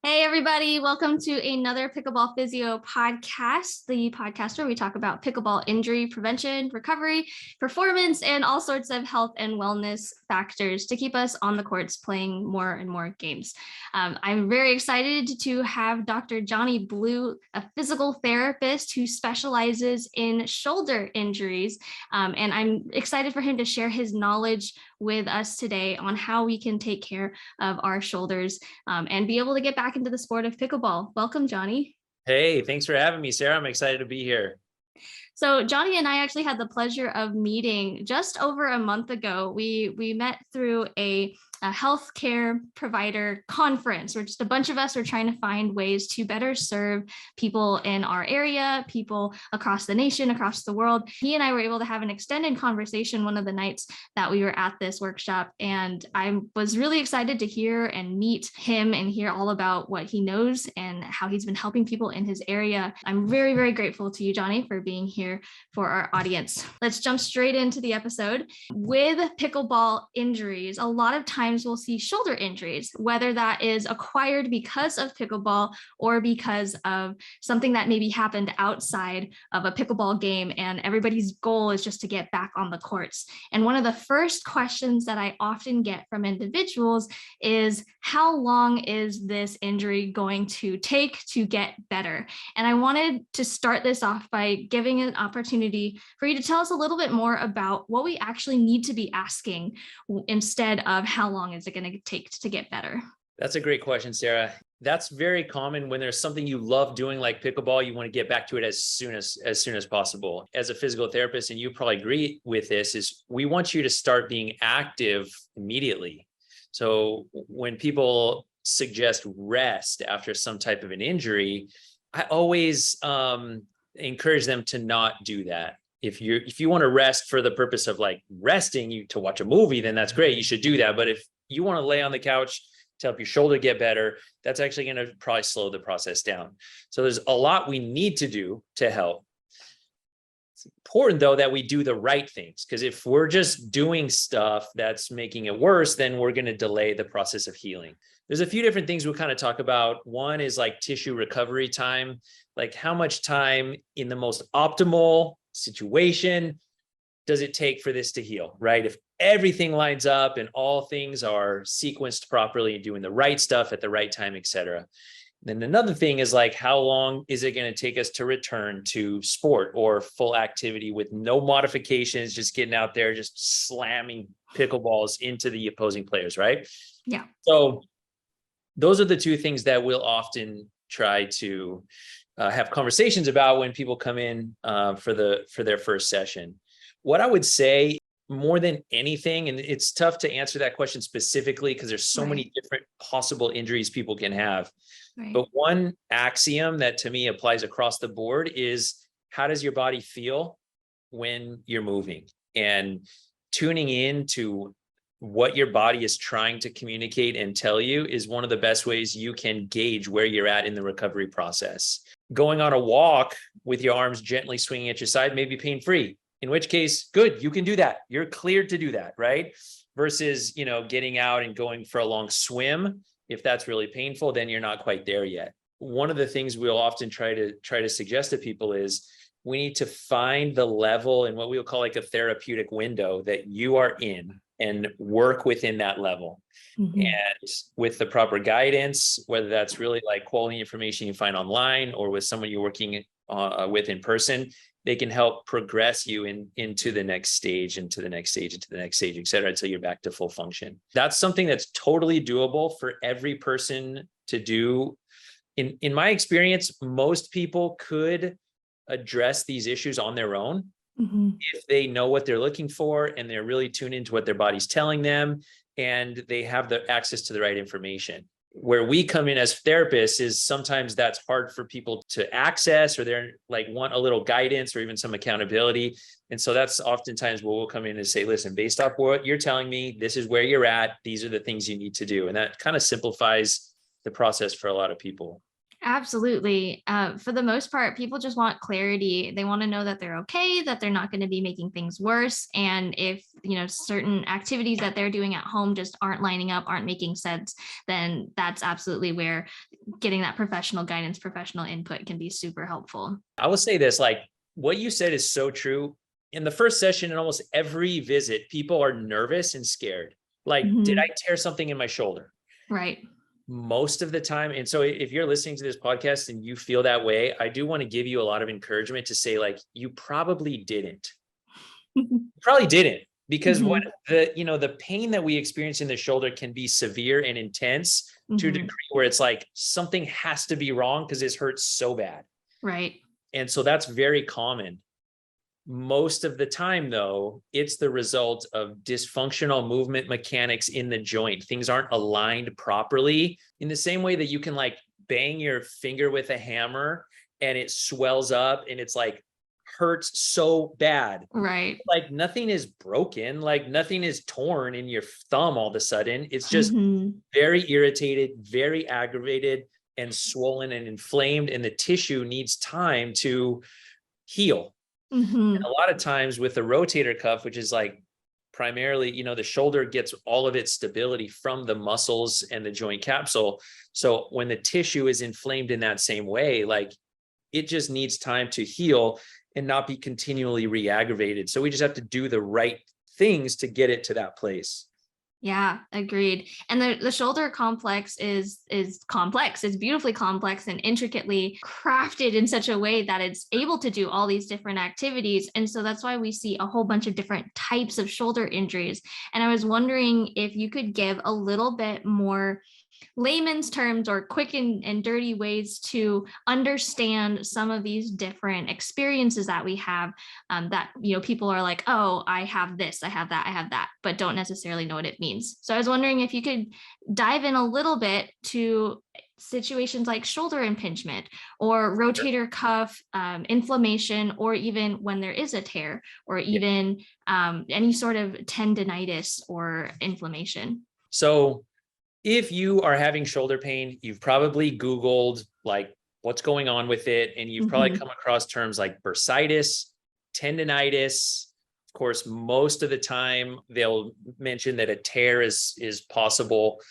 Hey, everybody. Welcome to another Pickleball Physio podcast, the podcast where we talk about pickleball injury prevention, recovery, performance, and all sorts of health and wellness factors to keep us on the courts playing more and more games. I'm very excited to have Dr. Jonny Blue, a physical therapist who specializes in shoulder injuries. And I'm excited for him to share his knowledge with us today on how we can take care of our shoulders and be able to get back into the sport of pickleball. Welcome, Jonny. Hey, thanks for having me, Sarah. I'm excited to be here. So Jonny and I actually had the pleasure of meeting just over a month ago. We met through a healthcare provider conference where just a bunch of us were trying to find ways to better serve people in our area, people across the nation, across the world. He and I were able to have an extended conversation one of the nights that we were at this workshop. And I was really excited to hear and meet him and hear all about what he knows and how he's been helping people in his area. I'm very, very grateful to you, Jonny, for being here for our audience. Let's jump straight into the episode. With pickleball injuries, a lot of times we'll see shoulder injuries, whether that is acquired because of pickleball or because of something that maybe happened outside of a pickleball game and everybody's goal is just to get back on the courts. And one of the first questions that I often get from individuals is, how long is this injury going to take to get better? And I wanted to start this off by giving an opportunity for you to tell us a little bit more about what we actually need to be asking instead of how long is it going to take to get better? That's a great question, Sarah. That's very common when there's something you love doing like pickleball, you want to get back to it as soon as possible. As a physical therapist, and you probably agree with this, is we want you to start being active immediately. So when people suggest rest after some type of an injury, I always encourage them to not do that. If you want to rest for the purpose of like resting, you to watch a movie, then that's great. You should do that. But if you want to lay on the couch to help your shoulder get better, that's actually going to probably slow the process down. So there's a lot we need to do to help. It's important though that we do the right things, because if we're just doing stuff that's making it worse, then we're going to delay the process of healing. There's a few different things we'll kind of talk about. One is like tissue recovery time, like how much time in the most optimal situation does it take for this to heal, right? If everything lines up and all things are sequenced properly and doing the right stuff at the right time, et cetera. Then another thing is like, how long is it going to take us to return to sport or full activity with no modifications, just getting out there, just slamming pickleballs into the opposing players, right? Yeah. So those are the two things that we'll often try to have conversations about when people come in for their first session. What I would say more than anything, and it's tough to answer that question specifically because there's so many different possible injuries people can have. But one axiom that to me applies across the board is, how does your body feel when you're moving? And tuning in to what your body is trying to communicate and tell you is one of the best ways you can gauge where you're at in the recovery process. Going on a walk with your arms gently swinging at your side may be pain-free, in which case, good, you can do that. You're cleared to do that, right? Versus, getting out and going for a long swim. If that's really painful, then you're not quite there yet. One of the things we'll often try to suggest to people is we need to find the level in what we'll call like a therapeutic window that you are in and work within that level. Mm-hmm. And with the proper guidance, whether that's really like quality information you find online or with someone you're working with in person, they can help progress you into the next stage, into the next stage, et cetera, until you're back to full function. That's something that's totally doable for every person to do. In my experience, most people could address these issues on their own. Mm-hmm. If they know what they're looking for and they're really tuned into what their body's telling them and they have the access to the right information. Where we come in as therapists is sometimes that's hard for people to access, or they're like want a little guidance or even some accountability. And so that's oftentimes where we'll come in and say, listen, based off what you're telling me, this is where you're at. These are the things you need to do. And that kind of simplifies the process for a lot of people. Absolutely. For the most part, people just want clarity. They want to know that they're okay, that they're not going to be making things worse. And if, certain activities that they're doing at home just aren't lining up, aren't making sense, then that's absolutely where getting that professional guidance, professional input can be super helpful. I will say this, like what you said is so true. In the first session, in almost every visit, people are nervous and scared. Like, did I tear something in my shoulder? Right. Most of the time. And so if you're listening to this podcast and you feel that way, I do want to give you a lot of encouragement to say, like, you probably didn't. Probably didn't, because what the pain that we experience in the shoulder can be severe and intense to a degree where it's like something has to be wrong because it hurts so bad. Right. And so that's very common. Most of the time, though, it's the result of dysfunctional movement mechanics in the joint. Things aren't aligned properly, in the same way that you can like bang your finger with a hammer and it swells up and it's like hurts so bad. Right. Like nothing is broken, like nothing is torn in your thumb all of a sudden. It's just very irritated, very aggravated and swollen and inflamed, and the tissue needs time to heal. And a lot of times with the rotator cuff, which is like primarily, the shoulder gets all of its stability from the muscles and the joint capsule. So when the tissue is inflamed in that same way, like it just needs time to heal and not be continually re-aggravated. So we just have to do the right things to get it to that place. Yeah, agreed. And the shoulder complex is complex. It's beautifully complex and intricately crafted in such a way that it's able to do all these different activities. And so that's why we see a whole bunch of different types of shoulder injuries. And I was wondering if you could give a little bit more layman's terms or quick and dirty ways to understand some of these different experiences that we have, that people are like, oh, I have this, I have that, but don't necessarily know what it means. So I was wondering if you could dive in a little bit to situations like shoulder impingement or rotator cuff inflammation, or even when there is a tear, or even any sort of tendinitis or inflammation. So if you are having shoulder pain, you've probably Googled like what's going on with it. And you've probably come across terms like bursitis, tendinitis. Of course, most of the time they'll mention that a tear is possible.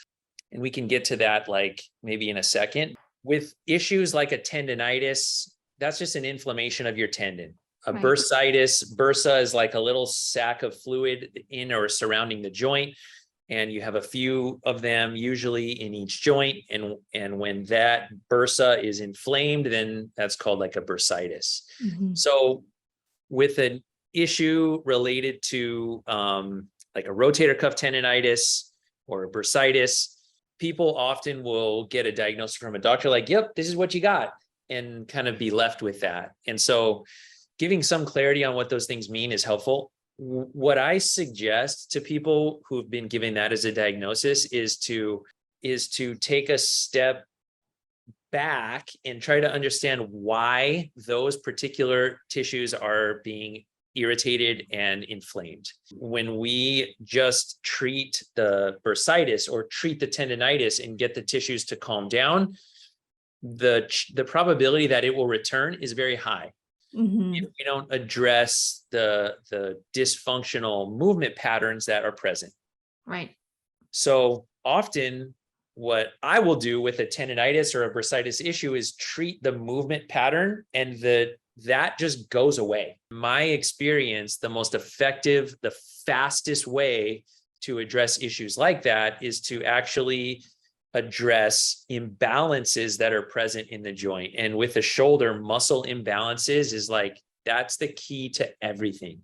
And we can get to that like maybe in a second. With issues like a tendinitis, that's just an inflammation of your tendon. A bursitis, bursa is like a little sac of fluid in or surrounding the joint. And you have a few of them usually in each joint. And when that bursa is inflamed, then that's called like a bursitis. So with an issue related to like a rotator cuff tendinitis or a bursitis, people often will get a diagnosis from a doctor like, yep, this is what you got, and kind of be left with that. And so giving some clarity on what those things mean is helpful. What I suggest to people who've been given that as a diagnosis is to take a step back and try to understand why those particular tissues are being irritated and inflamed. When we just treat the bursitis or treat the tendinitis and get the tissues to calm down, the probability that it will return is very high. If we don't address the dysfunctional movement patterns that are present. Right. So often what I will do with a tendinitis or a bursitis issue is treat the movement pattern, and that just goes away. My experience, the most effective, the fastest way to address issues like that is to actually address imbalances that are present in the joint. And with the shoulder, muscle imbalances is like, that's the key to everything.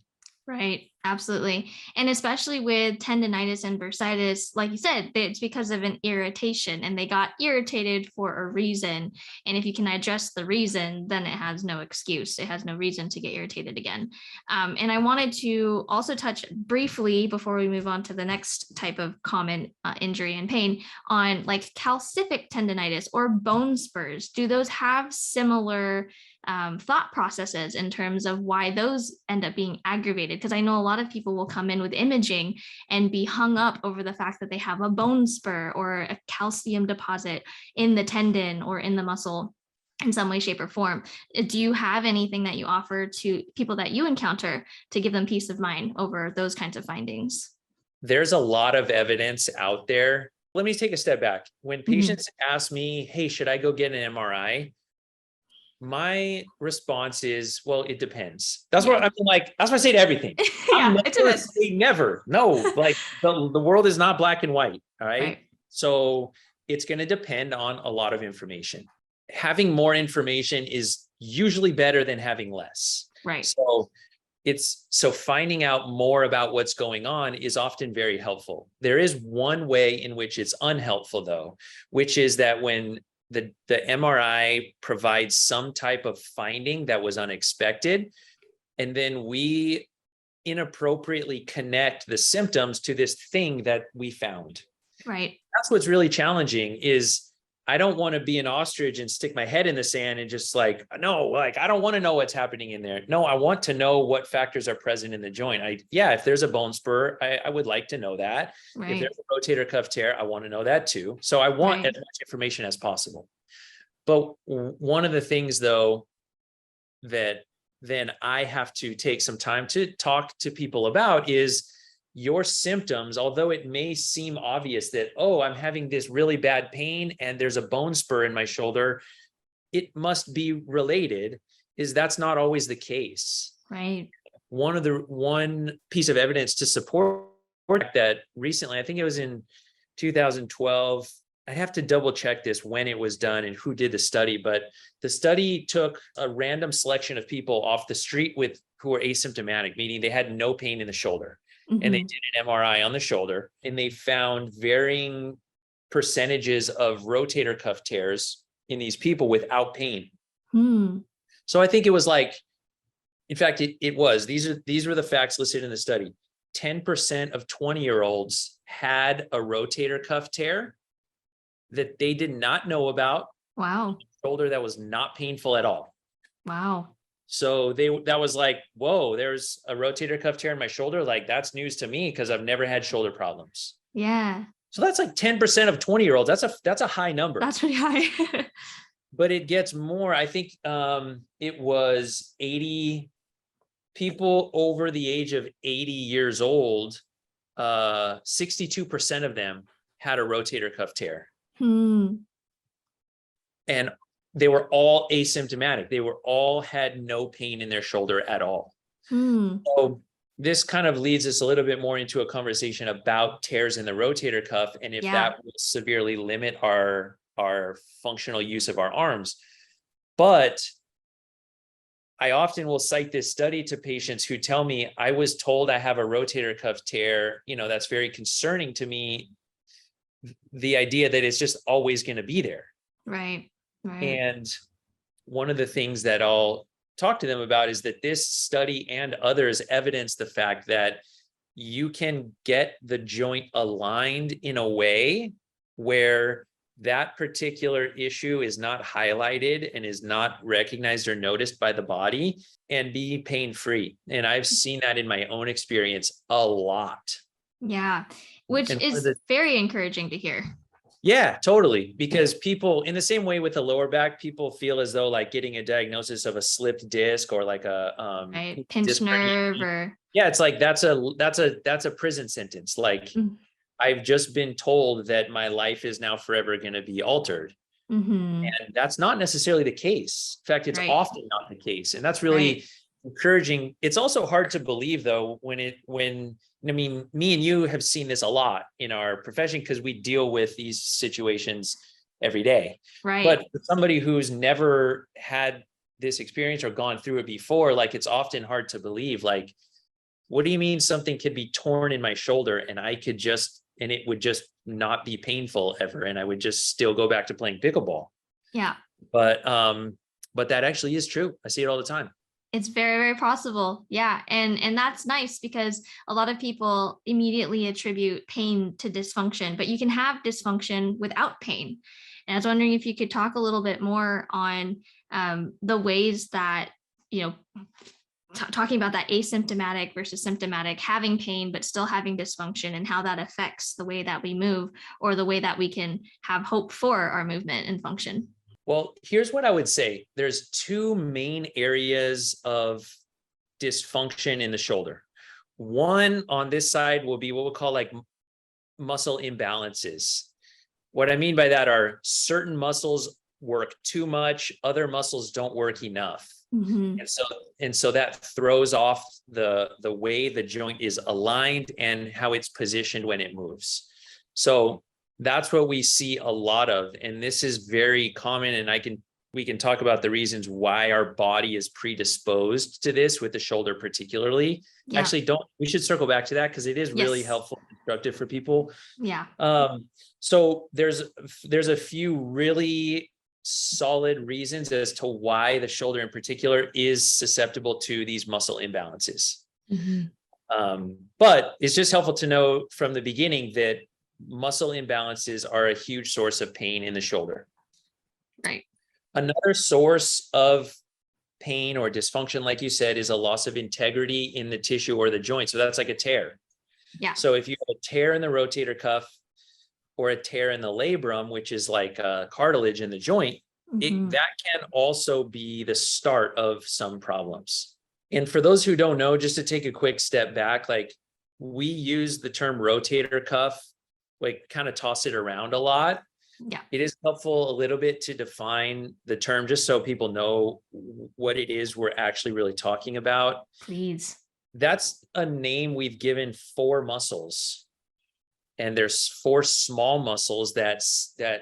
Right. Absolutely. And especially with tendinitis and bursitis, like you said, it's because of an irritation, and they got irritated for a reason. And if you can address the reason, then it has no excuse. It has no reason to get irritated again. And I wanted to also touch briefly before we move on to the next type of common injury and pain on like calcific tendinitis or bone spurs. Do those have similar thought processes in terms of why those end up being aggravated? Because I know a lot of people will come in with imaging and be hung up over the fact that they have a bone spur or a calcium deposit in the tendon or in the muscle. in some way, shape, or form. Do you have anything that you offer to people that you encounter to give them peace of mind over those kinds of findings? There's a lot of evidence out there. Let me take a step back. When Mhm. patients ask me, hey, should I go get an MRI? My response is, well, it depends. That's what I'm like, that's what I say to everything. I'm Yeah, it never depends. say never. No, like the world is not black and white. All right. Right. So it's going to depend on a lot of information. Having more information is usually better than having less. Right. So finding out more about what's going on is often very helpful. There is one way in which it's unhelpful, though, which is that when the MRI provides some type of finding that was unexpected, and then we inappropriately connect the symptoms to this thing that we found. Right. That's what's really challenging. Is I don't want to be an ostrich and stick my head in the sand and just like, no, like, I don't want to know what's happening in there. No, I want to know what factors are present in the joint. If there's a bone spur, I would like to know that. Right. If there's a rotator cuff tear, I want to know that too. So I want as much information as possible. But one of the things, though, that then I have to take some time to talk to people about is your symptoms, although it may seem obvious that, oh, I'm having this really bad pain and there's a bone spur in my shoulder, it must be related, is that's not always the case. Right. One piece of evidence to support that recently, I think it was in 2012, I have to double check this when it was done and who did the study, but the study took a random selection of people off the street who were asymptomatic, meaning they had no pain in the shoulder. Mm-hmm. And they did an MRI on the shoulder, and they found varying percentages of rotator cuff tears in these people without pain. So I think it was like, in fact, it was, these were the facts listed in the study. 10% of 20-year-olds had a rotator cuff tear that they did not know about. Wow. Shoulder that was not painful at all. Wow. So that was like, whoa, there's a rotator cuff tear in my shoulder. Like, that's news to me because I've never had shoulder problems. Yeah. So that's like 10% of 20-year-olds. That's a high number. That's pretty high. But it gets more. I think it was 80 people over the age of 80 years old. 62% of them had a rotator cuff tear. And they were all asymptomatic. They all had no pain in their shoulder at all. So this kind of leads us a little bit more into a conversation about tears in the rotator cuff, and if that will severely limit our functional use of our arms. But I often will cite this study to patients who tell me, I was told I have a rotator cuff tear. That's very concerning to me. The idea that it's just always going to be there. Right. And one of the things that I'll talk to them about is that this study and others evidence the fact that you can get the joint aligned in a way where that particular issue is not highlighted and is not recognized or noticed by the body and be pain-free. And I've seen that in my own experience a lot. Yeah, which is very encouraging to hear. Yeah, totally. Because people, in the same way with the lower back, people feel as though like getting a diagnosis of a slipped disc or like a pinched nerve, or it's like that's a prison sentence. Like I've just been told that my life is now forever going to be altered. And that's not necessarily the case. In fact, it's often not the case. And that's really encouraging. It's also hard to believe, though, when me and you have seen this a lot in our profession because we deal with these situations every day. Right. But for somebody who's never had this experience or gone through it before, like, it's often hard to believe, like, what do you mean something could be torn in my shoulder and it would just not be painful ever, and I would just still go back to playing pickleball? Yeah. But that actually is true. I see it all the time. It's very, very possible. Yeah. And that's nice because a lot of people immediately attribute pain to dysfunction, but you can have dysfunction without pain. And I was wondering if you could talk a little bit more on the ways that, talking about that asymptomatic versus symptomatic, having pain, but still having dysfunction, and how that affects the way that we move or the way that we can have hope for our movement and function. Well, here's what I would say. There's two main areas of dysfunction in the shoulder. One on this side will be what we'll call like muscle imbalances. What I mean by that are certain muscles work too much, other muscles don't work enough. Mm-hmm. And so that throws off the way the joint is aligned and how it's positioned when it moves. So that's what we see a lot of. And this is very common. And we can talk about the reasons why our body is predisposed to this with the shoulder particularly. Yeah. Actually, we should circle back to that because it is really helpful and instructive for people. Yeah. So there's a few really solid reasons as to why the shoulder in particular is susceptible to these muscle imbalances. Mm-hmm. But it's just helpful to know from the beginning that muscle imbalances are a huge source of pain in the shoulder. Right. Another source of pain or dysfunction, like you said, is a loss of integrity in the tissue or the joint. So that's like a tear. Yeah. So if you have a tear in the rotator cuff or a tear in the labrum, which is like cartilage in the joint, Mm-hmm. that can also be the start of some problems. And for those who don't know, just to take a quick step back, like we use the term rotator cuff, like kind of toss it around a lot. Yeah. It is helpful a little bit to define the term just so people know what it is we're actually really talking about. Please. That's a name we've given 4 muscles. And there's 4 small muscles that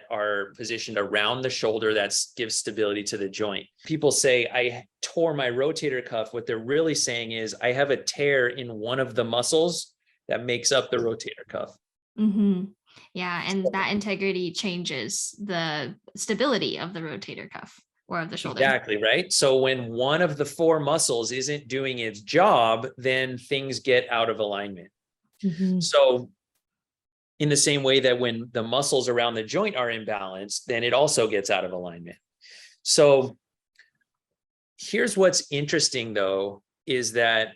are positioned around the shoulder that gives stability to the joint. People say, I tore my rotator cuff. What they're really saying is, I have a tear in one of the muscles that makes up the rotator cuff. Mm-hmm. Yeah, and that integrity changes the stability of the rotator cuff or of the shoulder. Exactly, right? So when one of the 4 muscles isn't doing its job, then things get out of alignment. Mm-hmm. So in the same way that when the muscles around the joint are imbalanced, then it also gets out of alignment. So here's what's interesting though, is that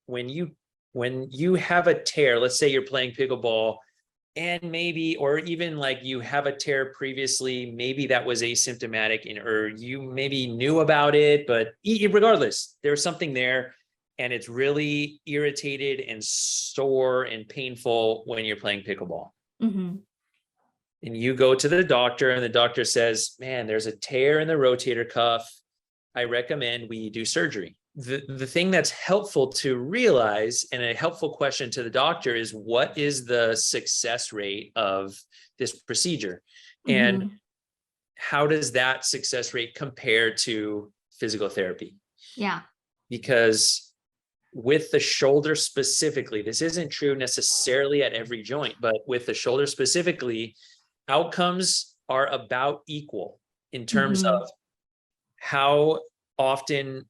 when you have a tear, let's say you're playing pickleball and maybe, or even like you have a tear previously, maybe that was asymptomatic or you maybe knew about it, but regardless, there's something there and it's really irritated and sore and painful when you're playing pickleball. Mm-hmm. And you go to the doctor and the doctor says, man, there's a tear in the rotator cuff. I recommend we do surgery. The thing that's helpful to realize and a helpful question to the doctor is, what is the success rate of this procedure? Mm-hmm. And how does that success rate compare to physical therapy? Yeah. Because with the shoulder specifically, this isn't true necessarily at every joint, but with the shoulder specifically, outcomes are about equal in terms Mm-hmm. of how often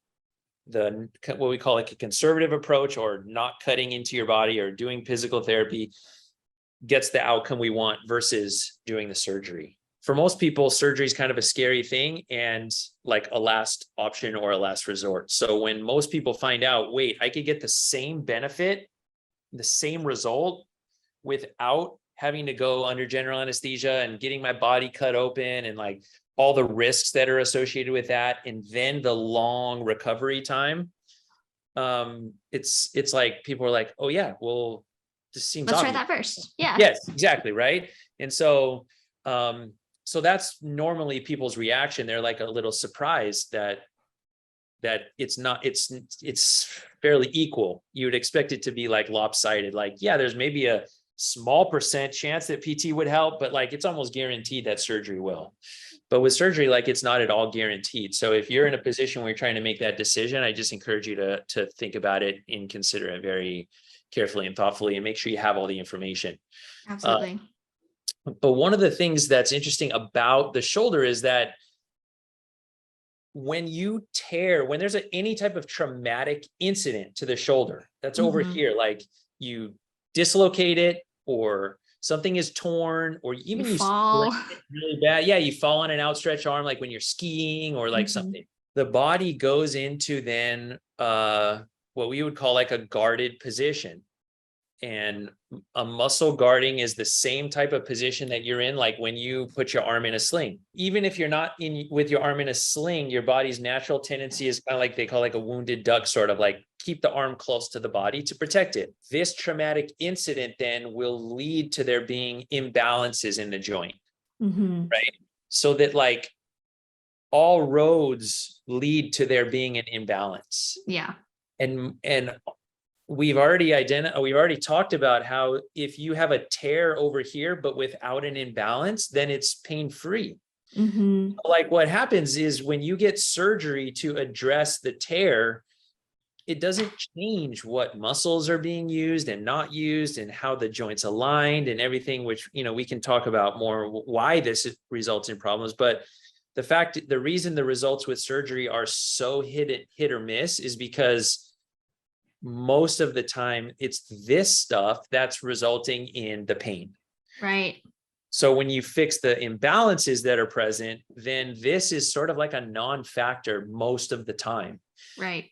what we call like a conservative approach or not cutting into your body or doing physical therapy gets the outcome we want versus doing the surgery. For most people, surgery is kind of a scary thing and like a last option or a last resort. So when most people find out, wait, I could get the same benefit, the same result without having to go under general anesthesia and getting my body cut open and like all the risks that are associated with that, and then the long recovery time. It's like people are like, oh yeah, well, this seems Let's obvious. try that first. Yeah. Yes, exactly, right. And so so that's normally people's reaction. They're like a little surprised that it's not, it's fairly equal. You would expect it to be like lopsided, like, yeah, there's maybe a small % chance that PT would help, but like it's almost guaranteed that surgery will. But with surgery, like it's not at all guaranteed. So if you're in a position where you're trying to make that decision, I just encourage you to think about it and consider it very carefully and thoughtfully and make sure you have all the information. Absolutely. But one of the things that's interesting about the shoulder is that when there's any type of traumatic incident to the shoulder that's over here, like you dislocate it or something is torn or even you fall really bad. Yeah, you fall on an outstretched arm, like when you're skiing or like something. The body goes into then what we would call like a guarded position. And a muscle guarding is the same type of position that you're in, like when you put your arm in a sling. Even if you're not in with your arm in a sling, your body's natural tendency is kind of like they call like a wounded duck, sort of like keep the arm close to the body to protect it. This traumatic incident then will lead to there being imbalances in the joint, right? So that like all roads lead to there being an imbalance. Yeah. And we've already talked about how if you have a tear over here, but without an imbalance, then it's pain-free. Like what happens is when you get surgery to address the tear, it doesn't change what muscles are being used and not used and how the joints aligned and everything, which, we can talk about more why this results in problems. But the reason the results with surgery are so hit or miss is because most of the time it's this stuff that's resulting in the pain. Right. So when you fix the imbalances that are present, then this is sort of like a non-factor most of the time. Right.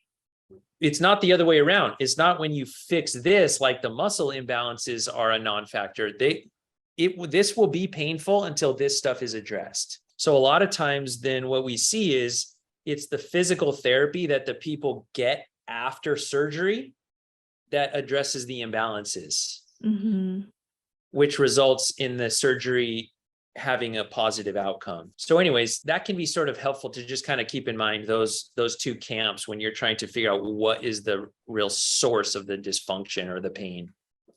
It's not the other way around. It's not when you fix this, like the muscle imbalances are a non-factor. This will be painful until this stuff is addressed. So a lot of times then what we see is it's the physical therapy that the people get after surgery that addresses the imbalances, which results in the surgery having a positive outcome. So anyways, that can be sort of helpful to just kind of keep in mind those two camps when you're trying to figure out what is the real source of the dysfunction or the pain.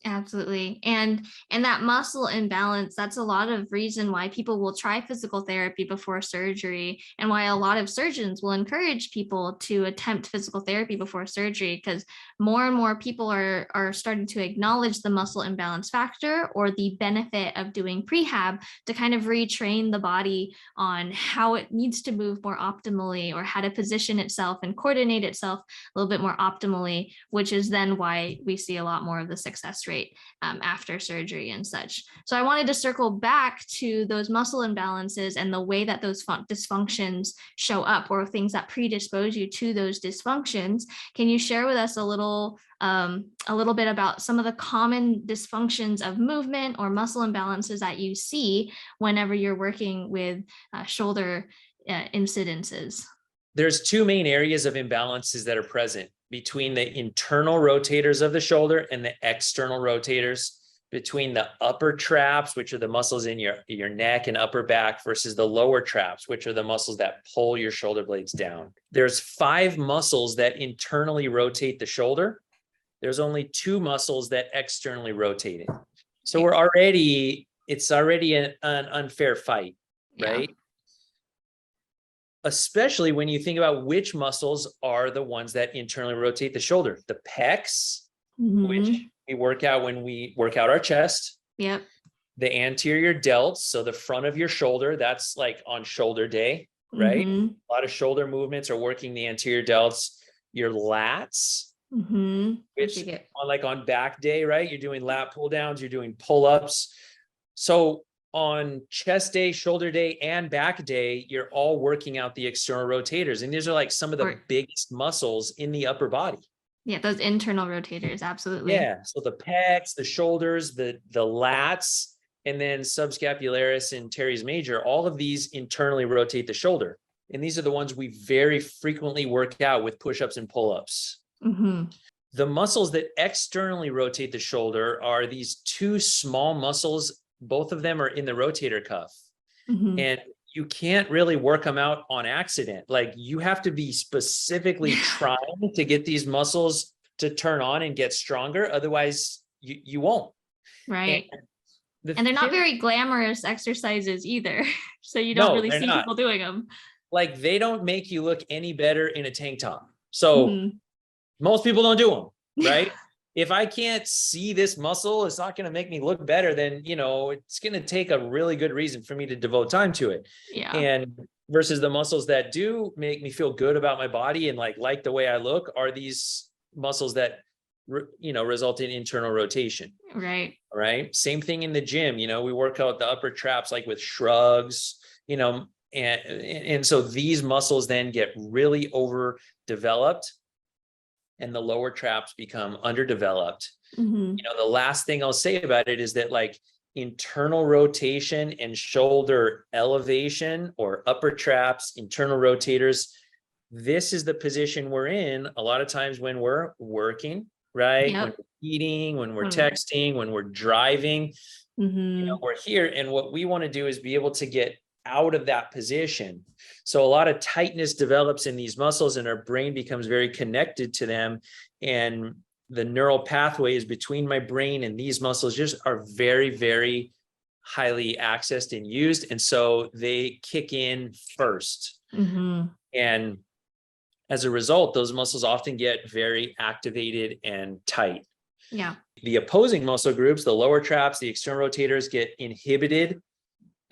Absolutely. And that muscle imbalance, that's a lot of reason why people will try physical therapy before surgery, and why a lot of surgeons will encourage people to attempt physical therapy before surgery, because more and more people are starting to acknowledge the muscle imbalance factor or the benefit of doing prehab to kind of retrain the body on how it needs to move more optimally, or how to position itself and coordinate itself a little bit more optimally, which is then why we see a lot more of the success rate after surgery and such. So I wanted to circle back to those muscle imbalances and the way that those dysfunctions show up, or things that predispose you to those dysfunctions. Can you share with us a little bit about some of the common dysfunctions of movement or muscle imbalances that you see whenever you're working with shoulder incidences? There's two main areas of imbalances that are present between the internal rotators of the shoulder and the external rotators, between the upper traps, which are the muscles in your neck and upper back, versus the lower traps, which are the muscles that pull your shoulder blades down. There's 5 muscles that internally rotate the shoulder. There's only 2 muscles that externally rotate it. So it's already an unfair fight, right? Yeah. Especially when you think about which muscles are the ones that internally rotate the shoulder. The pecs, which we work out when we work out our chest. Yep. The anterior delts, so the front of your shoulder, that's like on shoulder day, right? A lot of shoulder movements are working the anterior delts. Your lats, which on back day, right? You're doing lat pull downs, you're doing pull-ups. So on chest day, shoulder day, and back day, you're all working out the external rotators. And these are like some of the biggest muscles in the upper body. Yeah, those internal rotators, absolutely. Yeah, so the pecs, the shoulders, the lats, and then subscapularis and teres major, all of these internally rotate the shoulder. And these are the ones we very frequently work out with push-ups and pull-ups. The muscles that externally rotate the shoulder are these 2 small muscles. Both of them are in the rotator cuff, and you can't really work them out on accident. Like, you have to be specifically trying to get these muscles to turn on and get stronger. Otherwise you won't. Right. And they're not very glamorous exercises either. So you don't really see people doing them. Like, they don't make you look any better in a tank top. So most people don't do them, right? If I can't see this muscle, it's not going to make me look better. Then, it's going to take a really good reason for me to devote time to it. Yeah. And versus the muscles that do make me feel good about my body and like the way I look are these muscles that, result in internal rotation. Right. All right. Same thing in the gym. We work out the upper traps, like with shrugs, and so these muscles then get really overdeveloped, and the lower traps become underdeveloped. Mhm. The last thing I'll say about it is that like internal rotation and shoulder elevation or upper traps, internal rotators, this is the position we're in a lot of times when we're working, right? When Yep. we're eating, when we're Mm. texting, when we're driving, Mhm. we're here. And what we want to do is be able to get out of that position. So a lot of tightness develops in these muscles and our brain becomes very connected to them. And the neural pathways between my brain and these muscles just are very, very highly accessed and used. And so they kick in first. Mhm. And as a result, those muscles often get very activated and tight. Yeah. The opposing muscle groups, the lower traps, the external rotators, get inhibited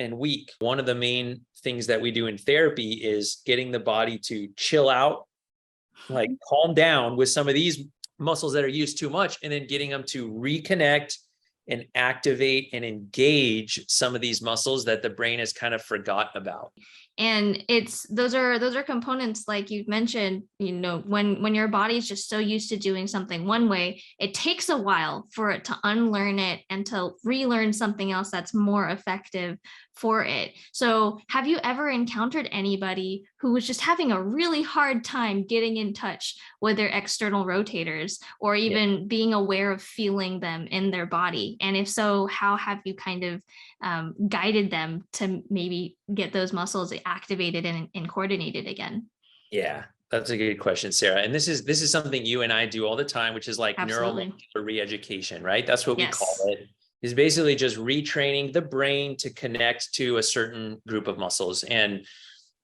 and weak. One of the main things that we do in therapy is getting the body to chill out, like calm down with some of these muscles that are used too much, and then getting them to reconnect and activate and engage some of these muscles that the brain has kind of forgotten about. And it's those are components, like you mentioned, when your body is just so used to doing something one way, it takes a while for it to unlearn it and to relearn something else that's more effective for it. So have you ever encountered anybody who was just having a really hard time getting in touch with their external rotators, or even being aware of feeling them in their body? And if so, how have you kind of guided them to maybe get those muscles activated and coordinated again? Yeah, that's a good question, Sarah. And this is something you and I do all the time, which is like Absolutely. neuromuscular re-education, right? That's what we call Yes. it. Is basically just retraining the brain to connect to a certain group of muscles. And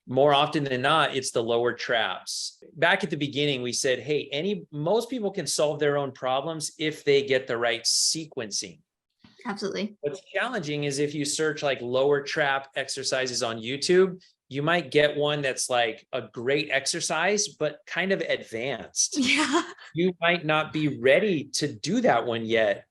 more often than not, it's the lower traps. Back at the beginning, we said, hey, most people can solve their own problems if they get the right sequencing. Absolutely. What's challenging is if you search like lower trap exercises on YouTube, you might get one that's like a great exercise, but kind of advanced. Yeah. You might not be ready to do that one yet.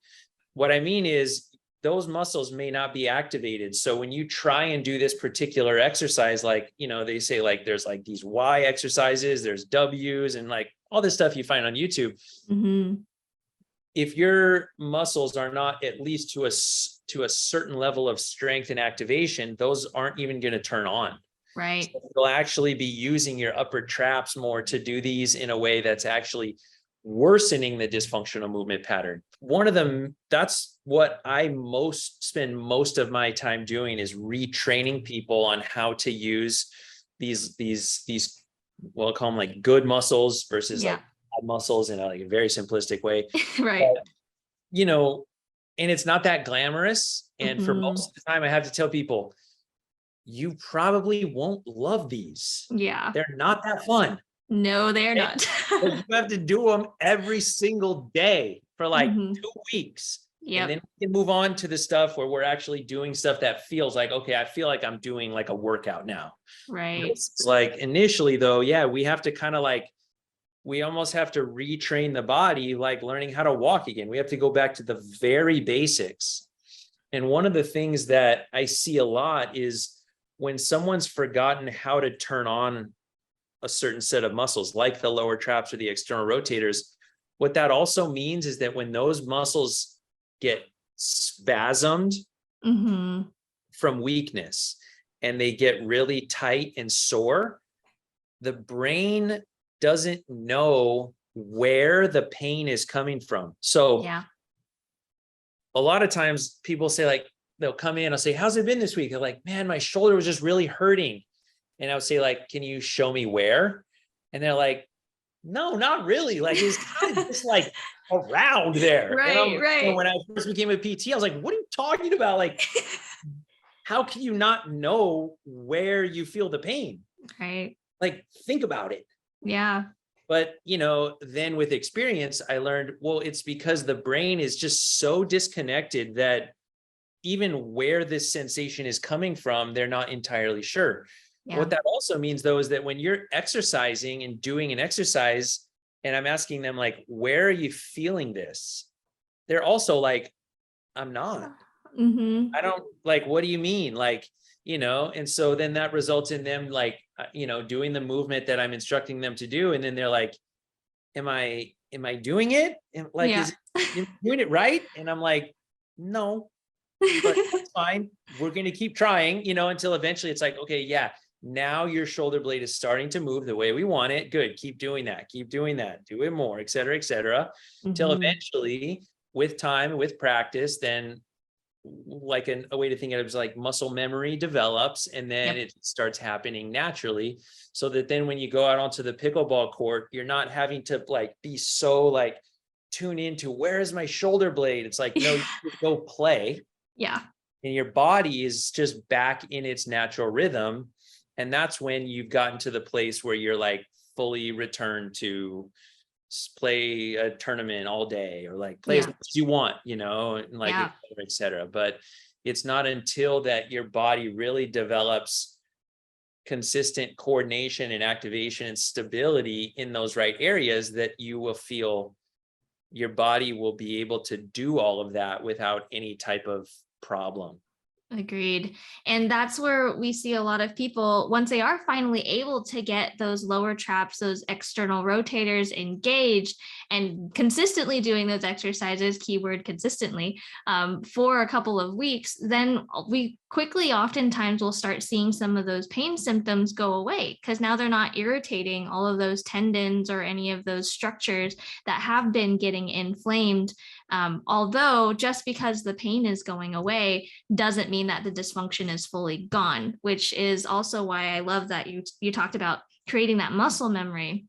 What I mean is those muscles may not be activated. So when you try and do this particular exercise, like, they say like there's like these Y exercises, there's W's and like all this stuff you find on YouTube. Mm-hmm. If your muscles are not at least to a certain level of strength and activation, those aren't even going to turn on. Right. So you'll actually be using your upper traps more to do these in a way that's actually worsening the dysfunctional movement pattern. One of them, that's what I spend most of my time doing, is retraining people on how to use these we'll call them like good muscles versus like bad muscles in a like a very simplistic way. Right. But, and it's not that glamorous. And for most of the time, I have to tell people, you probably won't love these. Yeah. They're not that fun. No, they're not. You have to do them every single day for like 2 weeks. Yep. And then we can move on to the stuff where we're actually doing stuff that feels like, okay, I feel like I'm doing like a workout now. Right. It's like initially though, yeah, we have to kind of like, we almost have to retrain the body, like learning how to walk again. We have to go back to the very basics. And one of the things that I see a lot is when someone's forgotten how to turn on a certain set of muscles, like the lower traps or the external rotators, what that also means is that when those muscles get spasmed from weakness and they get really tight and sore, the brain doesn't know where the pain is coming from. So a lot of times people say, like, they'll come in, I'll say, how's it been this week? They're like, man, my shoulder was just really hurting. And I would say, like, can you show me where? And they're like, no, not really. Like, it's kind of just like around there. Right, right. When I first became a PT, I was like, what are you talking about? Like, how can you not know where you feel the pain? Right. Like, think about it. Yeah. But, then with experience, I learned, well, it's because the brain is just so disconnected that even where this sensation is coming from, they're not entirely sure. Yeah. What that also means, though, is that when you're exercising and doing an exercise, and I'm asking them, like, where are you feeling this? They're also like, I'm not. I don't, like, what do you mean? Like, and so then that results in them, like, doing the movement that I'm instructing them to do. And then they're like, am I doing it? Like, Yeah. am I doing it right? And I'm like, no, but that's fine. We're going to keep trying, until eventually it's like, okay, yeah, now your shoulder blade is starting to move the way we want it. Good. Keep doing that. Keep doing that. Do it more, et cetera, till Mhm. eventually, with time, with practice, then like a way to think of it is like muscle memory develops, and then Yep. it starts happening naturally, so that then when you go out onto the pickleball court, you're not having to like be so like tune into where is my shoulder blade. It's like, no, you just go play, Yeah. and your body is just back in its natural rhythm. And that's when you've gotten to the place where you're like fully returned to play a tournament all day, or like play as Yeah. much as you want, and like, Yeah. et cetera. But it's not until that your body really develops consistent coordination and activation and stability in those right areas that you will feel your body will be able to do all of that without any type of problem. Agreed. And that's where we see a lot of people, once they are finally able to get those lower traps, those external rotators engaged and consistently doing those exercises, keyword consistently, for a couple of weeks, then we quickly oftentimes will start seeing some of those pain symptoms go away, because now they're not irritating all of those tendons or any of those structures that have been getting inflamed. Although just because the pain is going away doesn't mean that the dysfunction is fully gone, which is also why I love that you talked about creating that muscle memory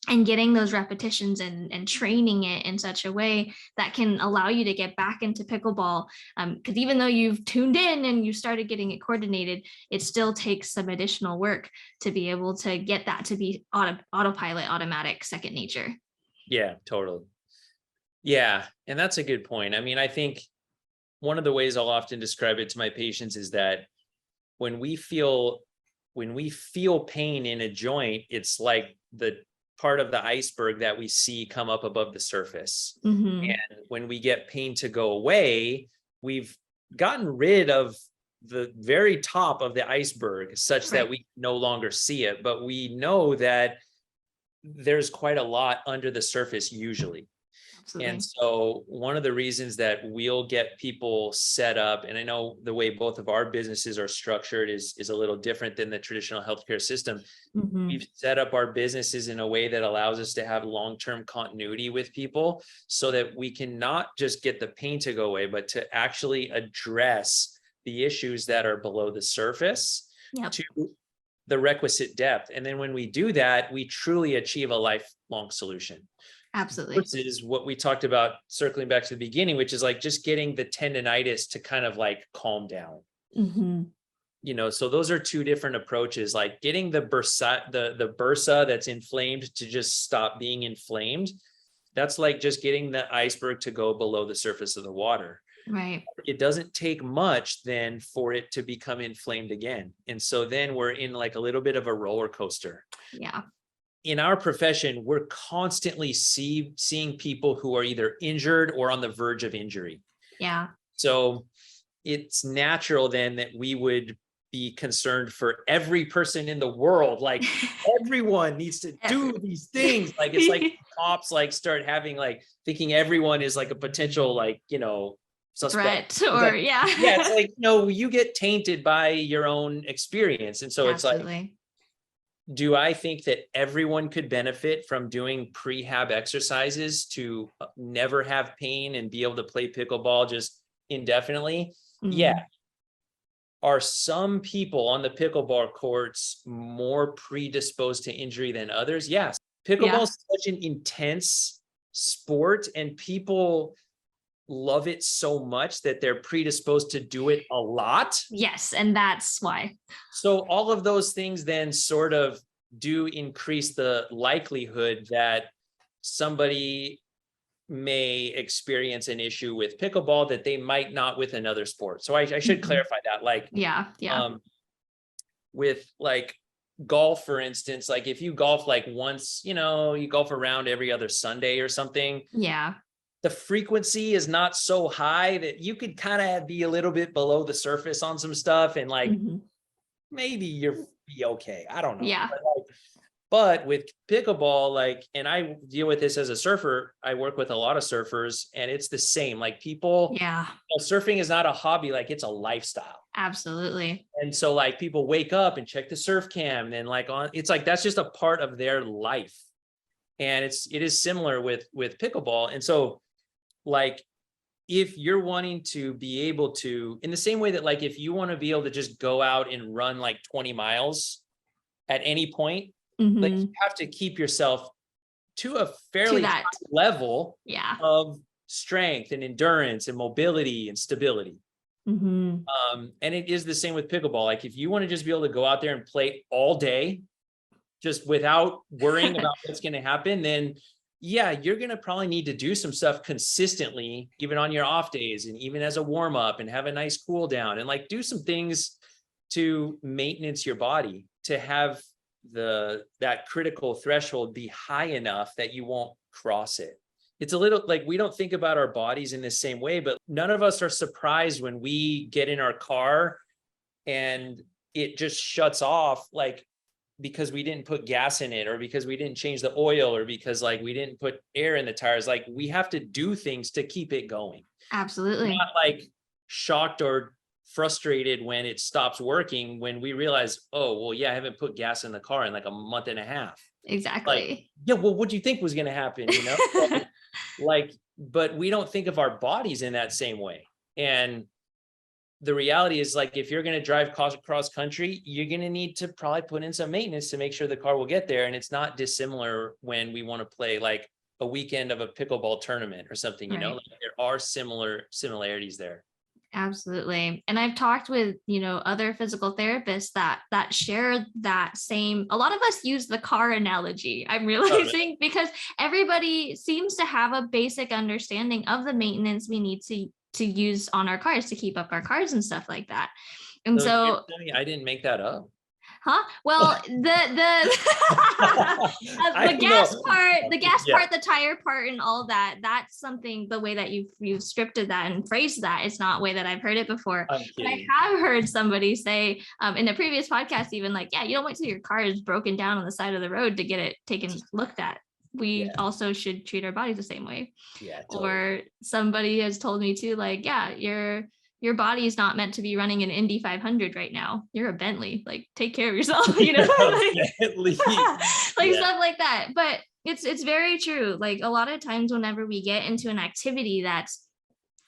and getting those repetitions and training it in such a way that can allow you to get back into pickleball. Because even though you've tuned in and you started getting it coordinated, it still takes some additional work to be able to get that to be autopilot, automatic, second nature. Yeah, totally. Yeah. And that's a good point. I mean, I think one of the ways I'll often describe it to my patients is that when we feel pain in a joint, it's like the part of the iceberg that we see come up above the surface. Mm-hmm. And when we get pain to go away, we've gotten rid of the very top of the iceberg such that we no longer see it, but we know that there's quite a lot under the surface usually. Absolutely. And so one of the reasons that we'll get people set up, and I know the way both of our businesses are structured is a little different than the traditional healthcare system. Mm-hmm. We've set up our businesses in a way that allows us to have long-term continuity with people, so that we can not just get the pain to go away, but to actually address the issues that are below the surface to the requisite depth. And then when we do that, we truly achieve a lifelong solution. Absolutely. Versus what we talked about, circling back to the beginning, which is like just getting the tendonitis to kind of like calm down. Mm-hmm. So those are two different approaches, like getting the bursa that's inflamed to just stop being inflamed. That's like just getting the iceberg to go below the surface of the water. Right. It doesn't take much then for it to become inflamed again. And so then we're in like a little bit of a roller coaster. Yeah. In our profession, we're constantly seeing people who are either injured or on the verge of injury. Yeah. So it's natural then that we would be concerned for every person in the world. Like everyone needs to do these things. Like it's like cops like start having like thinking everyone is like a potential like, suspect. Threat or like, yeah. Yeah, it's like, you get tainted by your own experience. And so Absolutely. It's like, do I think that everyone could benefit from doing prehab exercises to never have pain and be able to play pickleball just indefinitely? Mm-hmm. Yeah. Are some people on the pickleball courts more predisposed to injury than others? Yes. Pickleball is such an intense sport, and people love it so much that they're predisposed to do it a lot. Yes, and that's why. So all of those things then sort of do increase the likelihood that somebody may experience an issue with pickleball that they might not with another sport. So I should clarify that. Like, with like golf, for instance, like if you golf like once, you golf around every other Sunday or something. Yeah. The frequency is not so high that you could kind of be a little bit below the surface on some stuff, and like maybe you're be okay. I don't know. Yeah. But But with pickleball, like, and I deal with this as a surfer, I work with a lot of surfers, and it's the same. Like people, Yeah, surfing is not a hobby, like it's a lifestyle. absolutely. And so like people wake up and check the surf cam, and then like it's like that's just a part of their life. And it is similar with pickleball. And so like if you're wanting to be able to, in the same way that like if you want to be able to just go out and run like 20 miles at any point, like you have to keep yourself to a fairly high level of strength and endurance and mobility and stability. And it is the same with pickleball. Like if you want to just be able to go out there and play all day, just without worrying about what's going to happen, then yeah, you're going to probably need to do some stuff consistently, even on your off days and even as a warm up, and have a nice cool down and like do some things to maintenance your body to have that critical threshold be high enough that you won't cross it. It's a little like we don't think about our bodies in the same way, but none of us are surprised when we get in our car and it just shuts off, like because we didn't put gas in it, or because we didn't change the oil, or because like we didn't put air in the tires. Like we have to do things to keep it going. Absolutely. We're not like shocked or frustrated when it stops working, when we realize, oh, well, yeah, I haven't put gas in the car in like a month and a half. Exactly. Like, yeah, well, what do you think was going to happen? You know, like, but we don't think of our bodies in that same way. And the reality is, like, if you're going to drive cross country, you're going to need to probably put in some maintenance to make sure the car will get there. And it's not dissimilar when we want to play like a weekend of a pickleball tournament or something, you know, like, there are similarities there. Absolutely. And I've talked with, other physical therapists that share that same, a lot of us use the car analogy, I'm realizing, because everybody seems to have a basic understanding of the maintenance we need to use on our cars to keep up our cars and stuff like that. And so I didn't make that up. Huh? Well, the gas part, the tire part, and all that, that's something, the way that you've scripted that and phrased that is not the way that I've heard it before. But I have heard somebody say in a previous podcast, even like, yeah, you don't wait till your car is broken down on the side of the road to get it taken looked at. We also should treat our bodies the same way. Yeah. Totally. Or somebody has told me too, like, yeah, your body is not meant to be running an Indy 500 right now. You're a Bentley. Like, take care of yourself, like stuff like that. But it's very true. Like, a lot of times whenever we get into an activity that's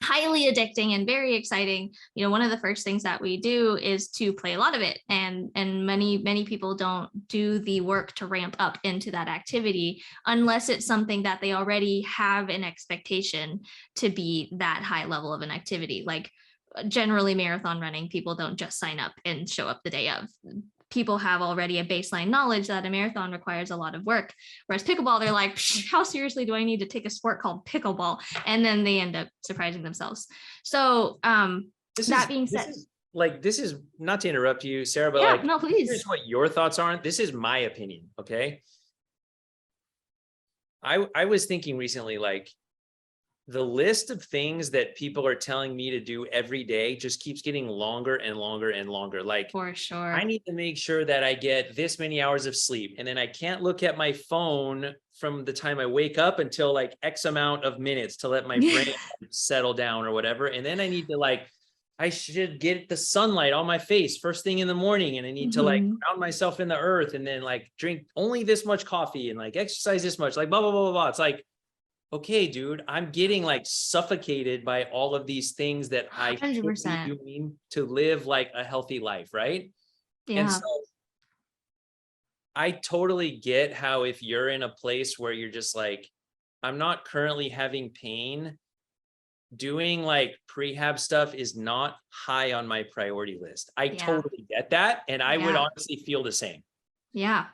highly addicting and very exciting, one of the first things that we do is to play a lot of it. And many people don't do the work to ramp up into that activity unless it's something that they already have an expectation to be that high level of an activity. Like, generally marathon running, people don't just sign up and show up the day of. People have already a baseline knowledge that a marathon requires a lot of work. Whereas pickleball, they're like, how seriously do I need to take a sport called pickleball? And then they end up surprising themselves. So this is not to interrupt you, Sarah, but no, please. Here's what your thoughts are. This is my opinion. Okay. I was thinking recently, like, the list of things that people are telling me to do every day just keeps getting longer and longer and longer. Like, for sure, I need to make sure that I get this many hours of sleep, and then I can't look at my phone from the time I wake up until like X amount of minutes to let my brain settle down or whatever. And then I need to I should get the sunlight on my face first thing in the morning, and I need to ground myself in the earth, and then like drink only this much coffee and like exercise this much, like blah, blah, blah, blah, blah. It's like, okay, dude, I'm getting like suffocated by all of these things that I should be doing to live like a healthy life, right? Yeah. And so I totally get how, if you're in a place where you're just like, I'm not currently having pain, doing like prehab stuff is not high on my priority list. I totally get that. And I would honestly feel the same. Yeah.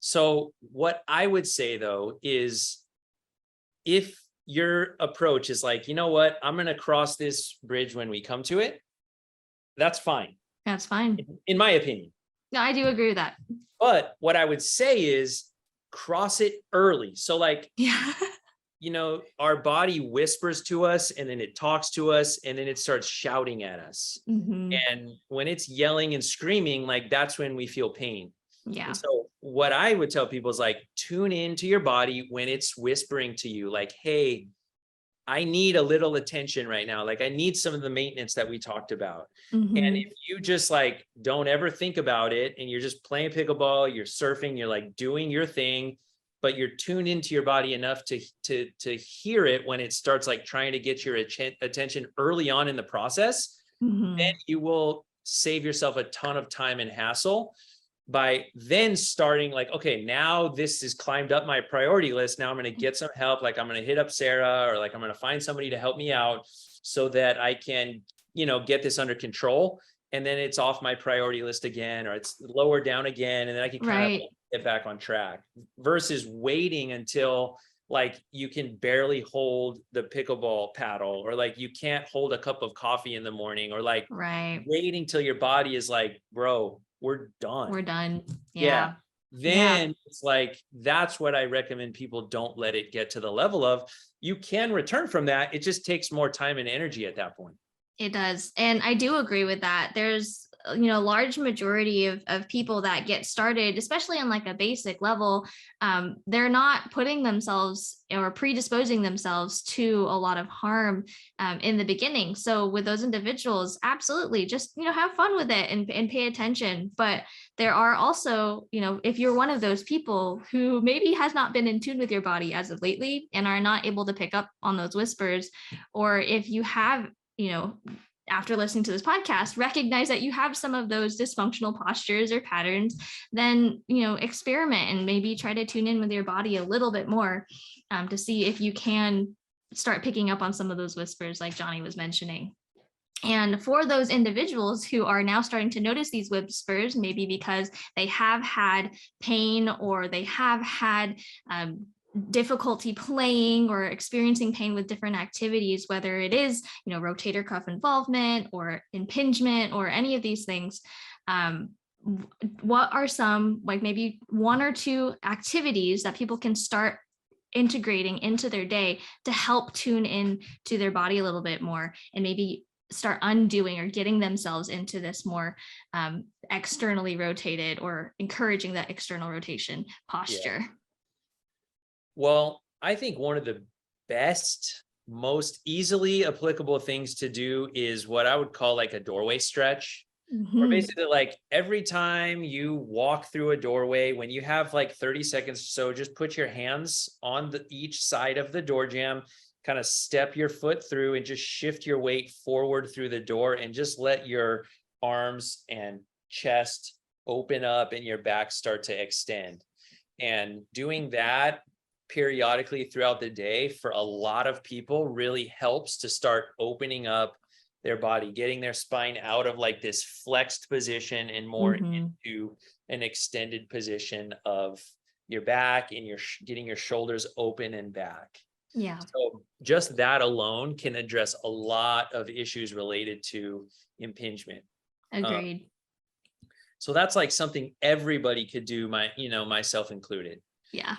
So what I would say though is, if your approach is like, you know what, I'm going to cross this bridge when we come to it, that's fine. That's fine. In my opinion. No, I do agree with that. But what I would say is cross it early. So like, our body whispers to us, and then it talks to us, and then it starts shouting at us. And when it's yelling and screaming, like, that's when we feel pain. Yeah. And so what I would tell people is like, tune into your body when it's whispering to you, like, hey, I need a little attention right now. Like I need some of the maintenance that we talked about. And if you just like, don't ever think about it and you're just playing pickleball, you're surfing, you're like doing your thing, but you're tuned into your body enough to hear it when it starts like trying to get your attention early on in the process, then you will save yourself a ton of time and hassle by then starting like, okay, now this is climbed up my priority list. Now I'm going to get some help. Like I'm going to hit up Sarah, or like I'm going to find somebody to help me out so that I can, get this under control. And then it's off my priority list again, or it's lower down again. And then I can kind of get back on track versus waiting until like you can barely hold the pickleball paddle, or like you can't hold a cup of coffee in the morning, or like waiting till your body is like, bro, we're done. We're done. Yeah. Then it's like, that's what I recommend people don't let it get to the level of. You can return from that. It just takes more time and energy at that point. It does. And I do agree with that. There's, a large majority of people that get started, especially on like a basic level, they're not putting themselves or predisposing themselves to a lot of harm in the beginning. So with those individuals, absolutely just, have fun with it and pay attention. But there are also, if you're one of those people who maybe has not been in tune with your body as of lately and are not able to pick up on those whispers, or if you have, after listening to this podcast, recognize that you have some of those dysfunctional postures or patterns, then, experiment and maybe try to tune in with your body a little bit more to see if you can start picking up on some of those whispers like Jonny was mentioning. And for those individuals who are now starting to notice these whispers, maybe because they have had pain or they have had difficulty playing or experiencing pain with different activities, whether it is, rotator cuff involvement or impingement or any of these things, what are some, like maybe one or two activities that people can start integrating into their day to help tune in to their body a little bit more and maybe start undoing or getting themselves into this more externally rotated or encouraging that external rotation posture? Yeah. Well, I think one of the best, most easily applicable things to do is what I would call like a doorway stretch. Or basically like every time you walk through a doorway, when you have like 30 seconds or so, just put your hands on each side of the door jamb, kind of step your foot through and just shift your weight forward through the door and just let your arms and chest open up and your back start to extend. And doing that periodically throughout the day for a lot of people really helps to start opening up their body, getting their spine out of like this flexed position and more into an extended position of your back and getting your shoulders open and back. Yeah. So just that alone can address a lot of issues related to impingement. Agreed. So that's like something everybody could do, myself included. Yeah.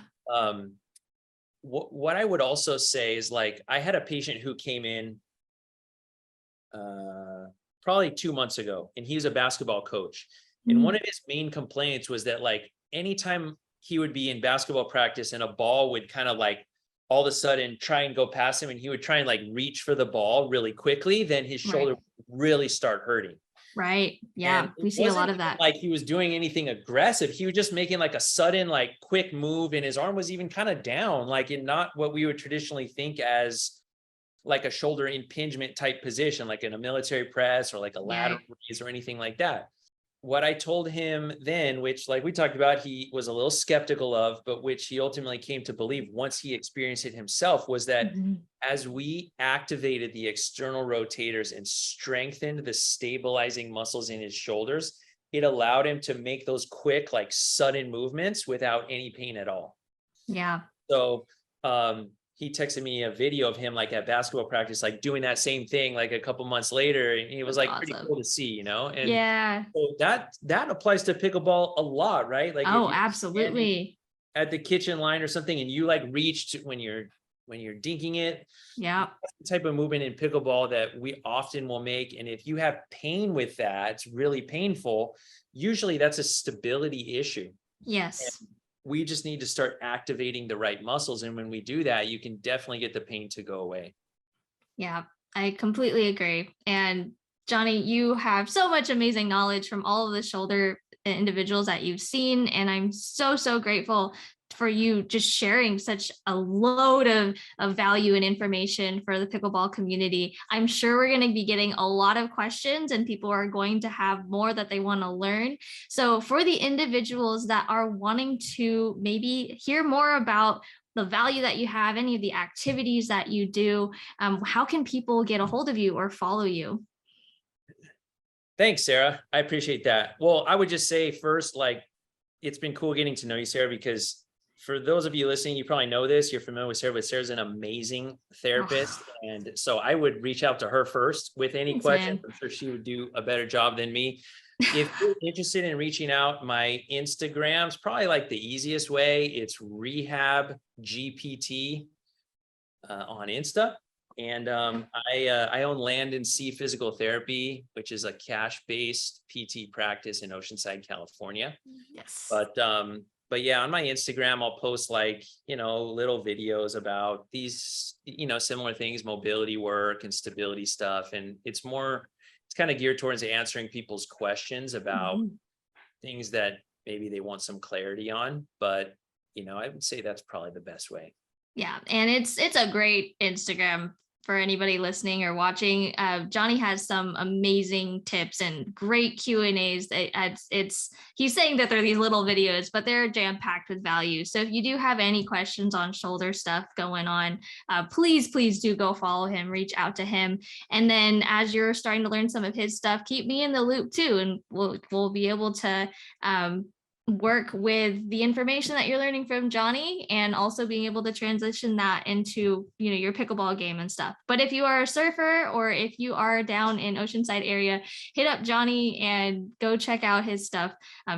What I would also say is like, I had a patient who came in probably 2 months ago, and he's a basketball coach. And one of his main complaints was that like anytime he would be in basketball practice and a ball would kind of like all of a sudden try and go past him and he would try and like reach for the ball really quickly, then his shoulder would really start hurting. Right. Yeah. We see a lot of that. Like he was doing anything aggressive. He was just making like a sudden, like quick move, and his arm was even kind of down, like in not what we would traditionally think as like a shoulder impingement type position, like in a military press or like a lateral raise or anything like that. What I told him then, which like we talked about, he was a little skeptical of, but which he ultimately came to believe once he experienced it himself, was that as we activated the external rotators and strengthened the stabilizing muscles in his shoulders, it allowed him to make those quick, like sudden movements without any pain at all. Yeah. So, he texted me a video of him like at basketball practice, like doing that same thing, like a couple months later. And he was like pretty cool to see, and so that applies to pickleball a lot, right? Like, absolutely. At the kitchen line or something, and you like reached when you're dinking it. Yeah. That's the type of movement in pickleball that we often will make. And if you have pain with that, it's really painful. Usually that's a stability issue. Yes. We just need to start activating the right muscles. And when we do that, you can definitely get the pain to go away. Yeah, I completely agree. And Jonny, you have so much amazing knowledge from all of the shoulder individuals that you've seen. And I'm so, so grateful for you just sharing such a load of value and information for the pickleball community. I'm sure we're going to be getting a lot of questions and people are going to have more that they want to learn. So for the individuals that are wanting to maybe hear more about the value that you have, any of the activities that you do, how can people get a hold of you or follow you? Thanks, Sarah. I appreciate that. Well, I would just say first, like, it's been cool getting to know you, Sarah, because for those of you listening, you probably know this, you're familiar with Sarah, but Sarah's an amazing therapist. Oh, And so I would reach out to her first with any thanks, questions. man. I'm sure she would do a better job than me. If you're interested in reaching out, my Instagram's probably like the easiest way. It's rehab GPT on Insta. And I own Land and Sea Physical Therapy, which is a cash-based PT practice in Oceanside, California. Yes. But yeah, on my Instagram, I'll post like, little videos about these, similar things, mobility work and stability stuff. And it's kind of geared towards answering people's questions about things that maybe they want some clarity on. But, I would say that's probably the best way. Yeah, and it's a great Instagram for anybody listening or watching. Jonny has some amazing tips and great Q&As. He's saying that they're these little videos, but they're jam-packed with value. So if you do have any questions on shoulder stuff going on, please do go follow him, reach out to him. And then as you're starting to learn some of his stuff, keep me in the loop too, and we'll be able to work with the information that you're learning from Jonny and also being able to transition that into your pickleball game and stuff. But if you are a surfer or if you are down in Oceanside area, hit up Jonny and go check out his stuff.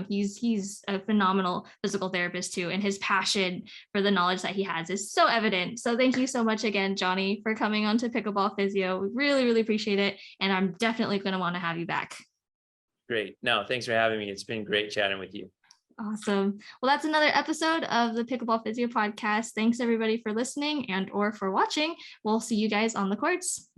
He's a phenomenal physical therapist too, and his passion for the knowledge that he has is so evident. So thank you so much again, Jonny, for coming on to Pickleball Physio. We really appreciate it, and I'm definitely going to want to have you back. Great. No, thanks for having me. It's been great chatting with you. Awesome. Well, that's another episode of the Pickleball Physio podcast. Thanks everybody for listening and or for watching. We'll see you guys on the courts.